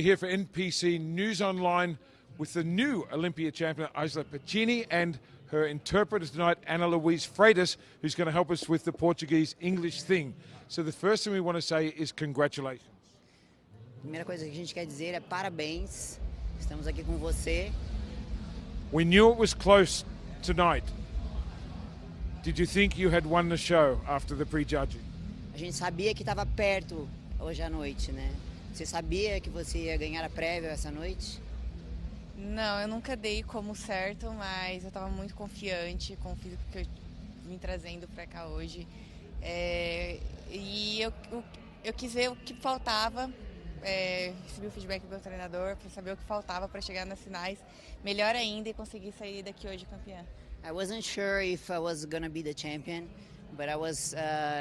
Here for NPC News Online with the new Olympia champion Isla Pacini and her interpreter tonight, Ana Luís Freitas, who's going to help us with the Portuguese-English thing. So the first thing we want to say is congratulations. Primeira coisa que a gente quer dizer é parabéns. Estamos aqui com você. We knew it was close tonight. Did you think you had won the show after the prejudging? A gente sabia que estava perto hoje à noite, né? Você sabia que você ia ganhar a prévia essa noite? Não, eu nunca dei como certo, mas eu estava muito confiante com o físico que eu vim trazendo para cá hoje. E eu quis ver o que faltava, recebi o feedback do meu treinador para saber o que faltava para chegar nas finais, melhor ainda, e conseguir sair daqui hoje campeã. I wasn't sure if I was gonna be the champion, but I was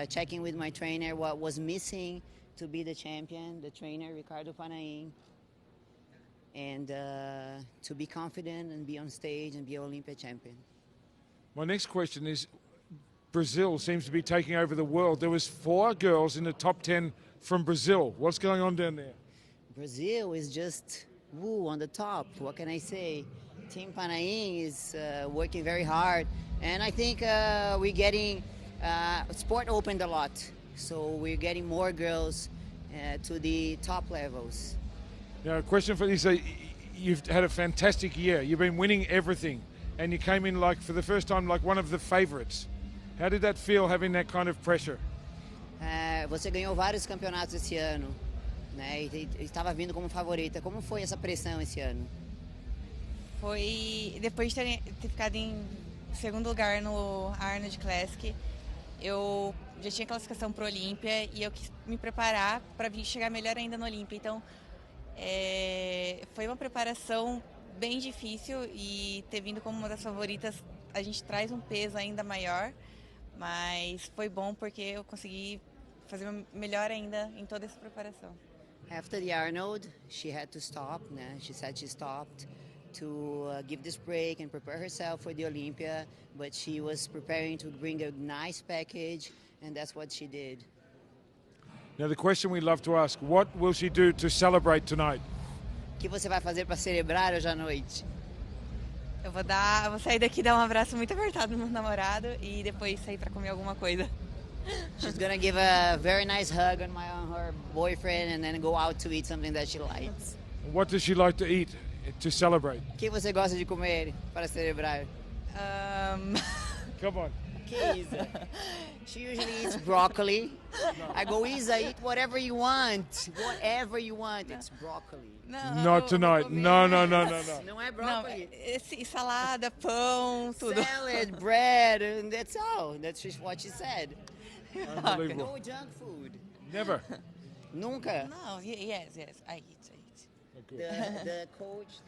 checking with my trainer what was missing to be the champion, the trainer Ricardo Panaim, and to be confident and be on stage and be an Olympia champion. My next question is, Brazil seems to be taking over the world. There was 4 girls in the top 10 from Brazil. What's going on down there? Brazil is just on the top. What can I say? Team Panaim is working very hard, and I think we're getting sport opened a lot, so we're getting more girls to the top levels. Now, a question for you. So you've had a fantastic year. You've been winning everything, and you came in like for the first time like one of the favorites. How did that feel, having that kind of pressure? Você ganhou vários campeonatos esse ano, né? E estava vindo como favorita. Como foi essa pressão esse ano? Foi depois de ter ficado em segundo lugar no Arnold Classic, eu já tinha classificação para o Olympia e eu quis me preparar para chegar melhor ainda no Olympia. Então, foi uma preparação bem difícil, e ter vindo como uma das favoritas, a gente traz um peso ainda maior, mas foi bom porque eu consegui fazer melhor ainda em toda essa preparação. After the Arnold, she had to stop, né? She said she stopped to give this break and prepare herself for the Olympia, but she was preparing to bring a nice package, and that's what she did. Now the question we love to ask, what will she do to celebrate tonight? O que você vai fazer para celebrar hoje à noite? Eu vou sair daqui e dar um abraço muito apertado no meu namorado e depois sair para comer alguma coisa. She's gonna give a very nice hug on her boyfriend and then go out to eat something that she likes. What does she like to eat to celebrate? O que você gosta de comer para celebrar? Come on. Okay, Isa. She usually eats broccoli. No. I go, Isa, eat whatever you want. Whatever you want. It's broccoli. Não, Not tonight. No. Não é broccoli. Não, salada, pão, tudo. Salad, bread, and that's all. That's just what she said. Unbelievable. No junk food. Never. Nunca. No, yes, I eat. Okay. The coach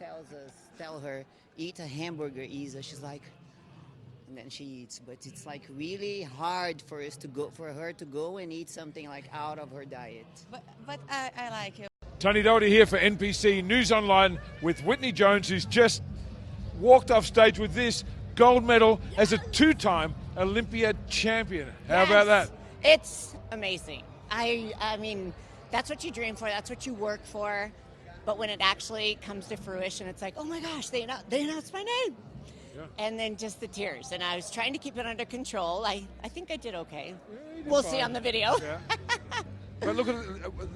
tell her, eat a hamburger, Isa. She's like, and then she eats. But it's like really hard for her to go and eat something like out of her diet. But I like it. Tony Doherty here for NPC News Online with Whitney Jones, who's just walked off stage with this gold medal as a 2-time Olympia champion. How about that? It's amazing. I mean, that's what you dream for. That's what you work for. But when it actually comes to fruition, it's like, oh my gosh, they announced my name. Yeah. And then just the tears. And I was trying to keep it under control. I think I did okay. Yeah, we'll see on the video. Yeah. But look at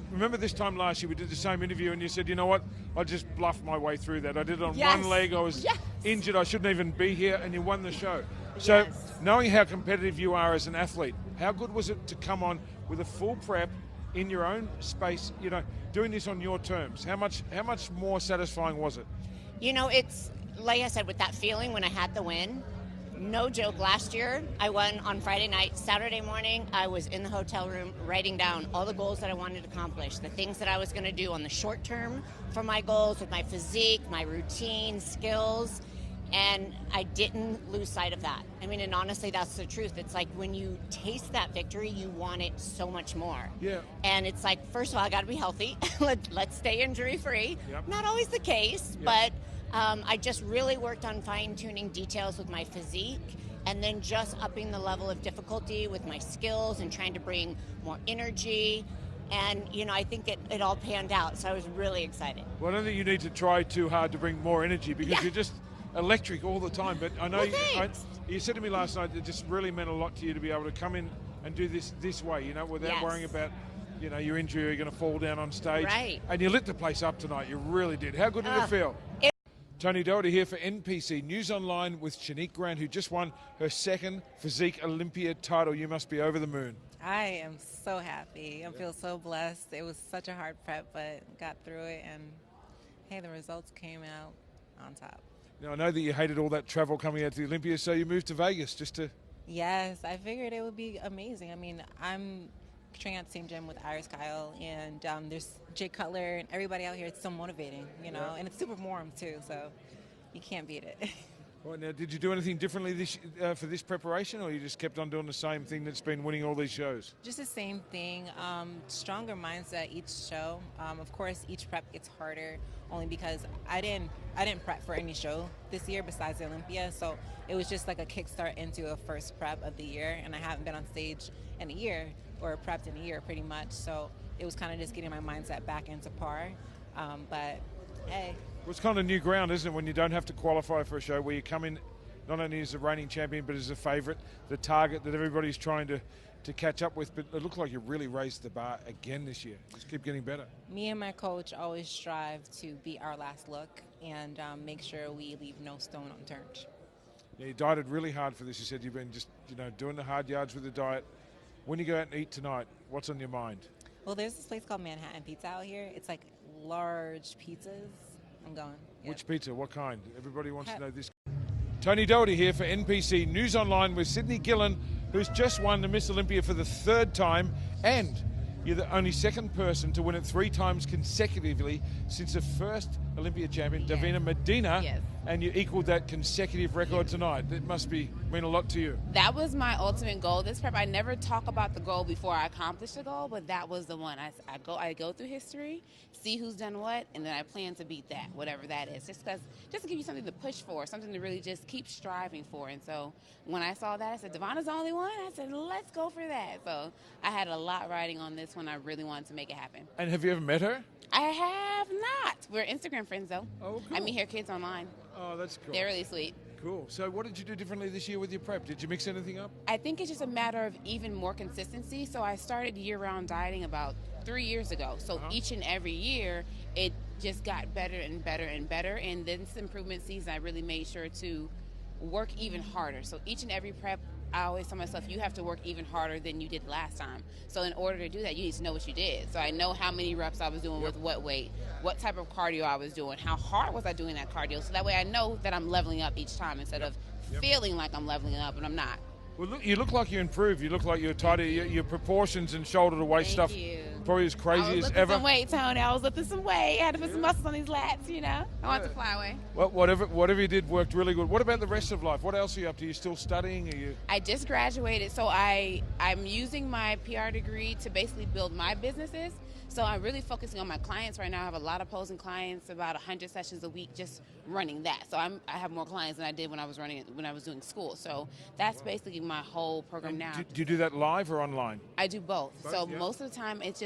remember this time last year we did the same interview and you said, you know what, I just bluffed my way through that. I did it on one leg, I was injured, I shouldn't even be here, and you won the show. So knowing how competitive you are as an athlete, how good was it to come on with a full prep in your own space, you know, doing this on your terms? How much more satisfying was it? You know, it's like I said, with that feeling when I had the win. No joke, last year I won on Friday night. Saturday morning I was in the hotel room writing down all the goals that I wanted to accomplish, the things that I was going to do on the short term for my goals with my physique, my routine, skills, and I didn't lose sight of that. I mean, and honestly, that's the truth. It's like when you taste that victory, you want it so much more. Yeah. And it's like, first of all, I got to be healthy. Let's stay injury-free. Yep. Not always the case, but I just really worked on fine-tuning details with my physique, and then just upping the level of difficulty with my skills and trying to bring more energy And, you know, I think it all panned out, so I was really excited. Well, I don't think you need to try too hard to bring more energy because you're just electric all the time. But I know you said to me last night it just really meant a lot to you to be able to come in and do this way, you know, without worrying about, you know, your injury or you're going to fall down on stage. Right. And you lit the place up tonight. You really did. How good did it feel? Tony Doherty here for NPC News Online with SHINee Grin, who just won her second Physique Olympia title. You must be over the moon. I am so happy. I feel so blessed. It was such a hard prep, but got through it, and hey, the results came out on top. Now, I know that you hated all that travel coming out to the Olympia, so you moved to Vegas just to... Yes, I figured it would be amazing. I mean, I'm training at the same gym with Iris Kyle, and there's Jay Cutler, and everybody out here. It's so motivating, you know, and it's super warm too, so you can't beat it. Right, now, did you do anything differently for this preparation, or you just kept on doing the same thing that's been winning all these shows? Just the same thing, stronger mindset each show. Of course, each prep gets harder, only because I didn't prep for any show this year besides the Olympia, so it was just like a kickstart into a first prep of the year, and I haven't been on stage in a year, or prepped in a year pretty much, so it was kind of just getting my mindset back into par, but hey. Well, it's kind of new ground, isn't it, when you don't have to qualify for a show where you come in not only as a reigning champion but as a favourite, the target that everybody's trying to catch up with. But it looked like you really raised the bar again this year. Just keep getting better. Me and my coach always strive to beat our last look and make sure we leave no stone unturned. Yeah, you dieted really hard for this. You said you've been just, you know, doing the hard yards with the diet. When you go out and eat tonight, what's on your mind? Well, there's this place called Manhattan Pizza out here. It's like large pizzas. I'm going. Yep. Which pizza? What kind? Everybody wants to know this. Tony Doherty here for NPC News Online with Sidney Gillen, who's just won the Miss Olympia for the 3rd time, and you're the only second person to win it 3 times consecutively since the first Olympia champion, Davina Medina, and you equaled that consecutive record tonight. That must mean a lot to you. That was my ultimate goal this prep. I never talk about the goal before I accomplish the goal, but that was the one. I go through history, see who's done what, and then I plan to beat that, whatever that is, just to give you something to push for, something to really just keep striving for. And so when I saw that, I said, Davana's the only one? I said, let's go for that. So I had a lot riding on this one. I really wanted to make it happen. And have you ever met her? I have not. We're Instagram friends, though. Oh, cool. I meet her kids online. Oh, that's cool. They're really sweet. Cool. So what did you do differently this year with your prep? Did you mix anything up? I think it's just a matter of even more consistency. So I started year-round dieting about 3 years ago. So each and every year, it just got better and better and better. And then this improvement season, I really made sure to work even harder. So each and every prep, I always tell myself, you have to work even harder than you did last time. So in order to do that, you need to know what you did. So I know how many reps I was doing with what weight, what type of cardio I was doing, how hard was I doing that cardio. So that way I know that I'm leveling up each time instead of feeling like I'm leveling up and I'm not. Well, look, you look like you improved. You look like you're tighter. Your proportions and shoulder to waist stuff probably as crazy as ever. I was lifting some weight, Tony. I was lifting some weight. I had to put some muscles on these lats, you know. I want to fly away. Well, whatever you did worked really good. What about the rest of life? What else are you up to? Are you still studying? Are you? I just graduated, so I'm using my PR degree to basically build my businesses. So I'm really focusing on my clients right now. I have a lot of posing clients, about 100 sessions a week, just running that. So I have more clients than I did when I was doing school. So that's basically my whole program now. Do you do that live or online? I do both. So most of the time, it's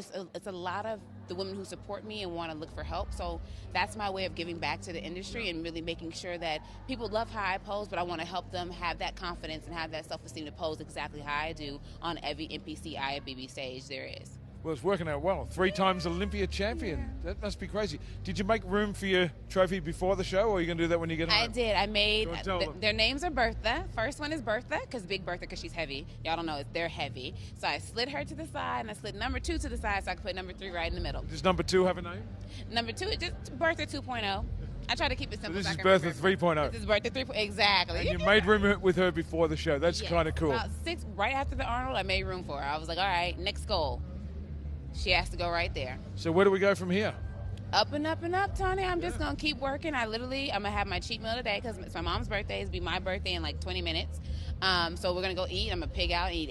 a lot of the women who support me and want to look for help. So that's my way of giving back to the industry and really making sure that people love how I pose, but I want to help them have that confidence and have that self-esteem to pose exactly how I do on every NPC IFBB stage there is. Well, it's working out well. 3 times Olympia champion. That must be crazy. Did you make room for your trophy before the show, or are you going to do that when you get home? I did. I made, their names are Bertha. First one is Bertha, Big Bertha, because she's heavy. Y'all don't know, they're heavy. So I slid her to the side, and I slid number 2 to the side so I could put number 3 right in the middle. Does number 2 have a name? Number 2 is just Bertha 2.0. I try to keep it simple. So this is Bertha 3.0. This is Bertha 3.0, exactly. And you made room with her before the show. That's kind of cool. About 6, right after the Arnold, I made room for her. I was like, all right, next goal. She has to go right there. So where do we go from here? Up and up and up, Tony. I'm just going to keep working. I'm going to have my cheat meal today because it's my mom's birthday. It'll be my birthday in like 20 minutes. So we're going to go eat. I'm going to pig out and eat